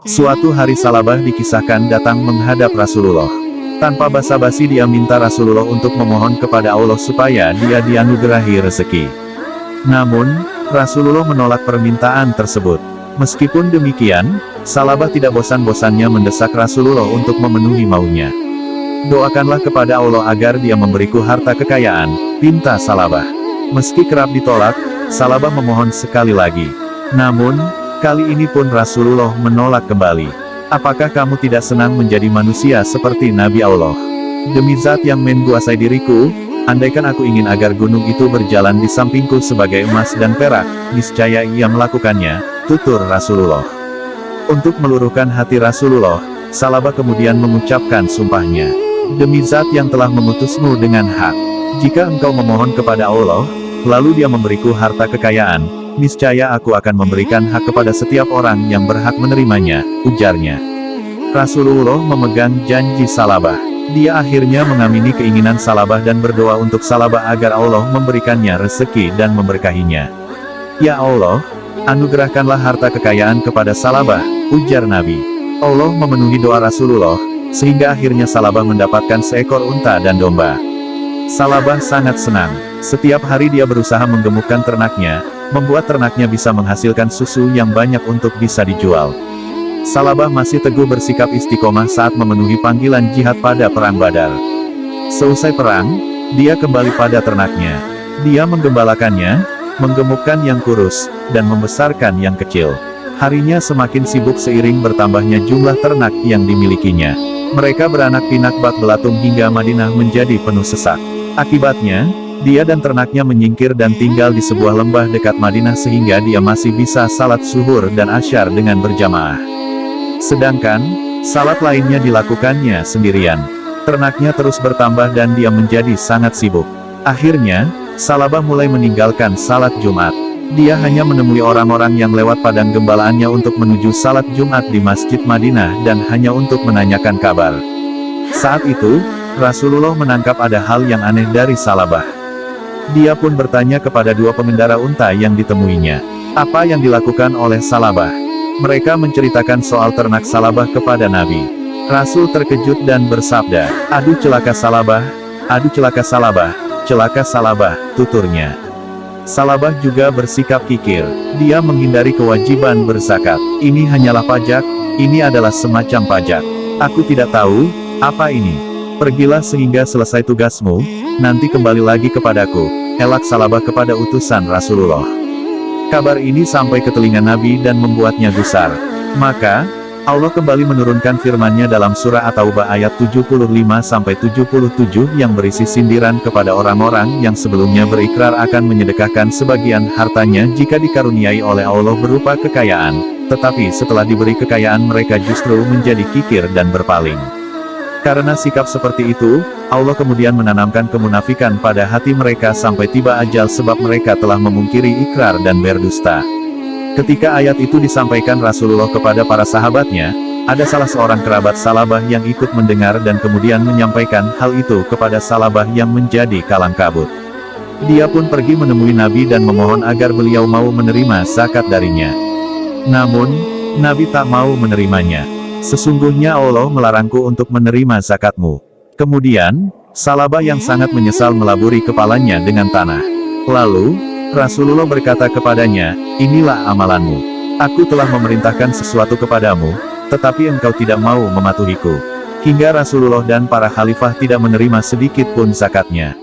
Suatu hari Salabah dikisahkan datang menghadap Rasulullah. Tanpa basa-basi dia minta Rasulullah untuk memohon kepada Allah supaya dia dianugerahi rezeki. Namun, Rasulullah menolak permintaan tersebut. Meskipun demikian, Salabah tidak bosan-bosannya mendesak Rasulullah untuk memenuhi maunya. Doakanlah kepada Allah agar dia memberiku harta kekayaan, pinta Salabah. Meski kerap ditolak, Salabah memohon sekali lagi. Namun, kali ini pun Rasulullah menolak kembali. Apakah kamu tidak senang menjadi manusia seperti Nabi Allah? Demi zat yang menguasai diriku, andaikan aku ingin agar gunung itu berjalan di sampingku sebagai emas dan perak, niscaya ia melakukannya, tutur Rasulullah. Untuk meluruhkan hati Rasulullah, Salabah kemudian mengucapkan sumpahnya. Demi zat yang telah mengutusmu dengan hak, jika engkau memohon kepada Allah, lalu dia memberiku harta kekayaan, niscaya aku akan memberikan hak kepada setiap orang yang berhak menerimanya, ujarnya. Rasulullah memegang janji Salabah. Dia akhirnya mengamini keinginan Salabah dan berdoa untuk Salabah agar Allah memberikannya rezeki dan memberkahinya. Ya Allah, anugerahkanlah harta kekayaan kepada Salabah, ujar Nabi. Allah memenuhi doa Rasulullah, sehingga akhirnya Salabah mendapatkan seekor unta dan domba. Salabah sangat senang. Setiap hari dia berusaha menggemukkan ternaknya, membuat ternaknya bisa menghasilkan susu yang banyak untuk bisa dijual. Salabah masih teguh bersikap istiqomah saat memenuhi panggilan jihad pada Perang Badar. Seusai perang, dia kembali pada ternaknya. Dia menggembalakannya, menggemukkan yang kurus, dan membesarkan yang kecil. Harinya semakin sibuk seiring bertambahnya jumlah ternak yang dimilikinya. Mereka beranak pinak bak belatung hingga Madinah menjadi penuh sesak. Akibatnya, dia dan ternaknya menyingkir dan tinggal di sebuah lembah dekat Madinah sehingga dia masih bisa salat zuhur dan asyar dengan berjamaah. Sedangkan, salat lainnya dilakukannya sendirian. Ternaknya terus bertambah dan dia menjadi sangat sibuk. Akhirnya, Salabah mulai meninggalkan salat Jumat. Dia hanya menemui orang-orang yang lewat padang gembalaannya untuk menuju salat Jumat di Masjid Madinah dan hanya untuk menanyakan kabar. Saat itu, Rasulullah menangkap ada hal yang aneh dari Salabah. Dia pun bertanya kepada dua pengendara unta yang ditemuinya. Apa yang dilakukan oleh Salabah? Mereka menceritakan soal ternak Salabah kepada Nabi. Rasul terkejut dan bersabda, "Aduh celaka Salabah, aduh celaka Salabah, celaka Salabah," tuturnya. Salabah juga bersikap kikir. Dia menghindari kewajiban berzakat. Ini hanyalah pajak, ini adalah semacam pajak. Aku tidak tahu, apa ini? Pergilah sehingga selesai tugasmu, nanti kembali lagi kepadaku, elak Salabah kepada utusan Rasulullah. Kabar ini sampai ke telinga Nabi dan membuatnya gusar. Maka, Allah kembali menurunkan firman-Nya dalam surah At-Taubah ayat 75-77 yang berisi sindiran kepada orang-orang yang sebelumnya berikrar akan menyedekahkan sebagian hartanya jika dikaruniai oleh Allah berupa kekayaan, tetapi setelah diberi kekayaan mereka justru menjadi kikir dan berpaling. Karena sikap seperti itu, Allah kemudian menanamkan kemunafikan pada hati mereka sampai tiba ajal sebab mereka telah memungkiri ikrar dan berdusta. Ketika ayat itu disampaikan Rasulullah kepada para sahabatnya, ada salah seorang kerabat Salabah yang ikut mendengar dan kemudian menyampaikan hal itu kepada Salabah yang menjadi kalang kabut. Dia pun pergi menemui Nabi dan memohon agar beliau mau menerima zakat darinya. Namun, Nabi tak mau menerimanya. Sesungguhnya Allah melarangku untuk menerima zakatmu. Kemudian, Salabah yang sangat menyesal melaburi kepalanya dengan tanah. Lalu, Rasulullah berkata kepadanya, "Inilah amalanmu. Aku telah memerintahkan sesuatu kepadamu, tetapi engkau tidak mau mematuhiku." Hingga Rasulullah dan para khalifah tidak menerima sedikit pun zakatnya.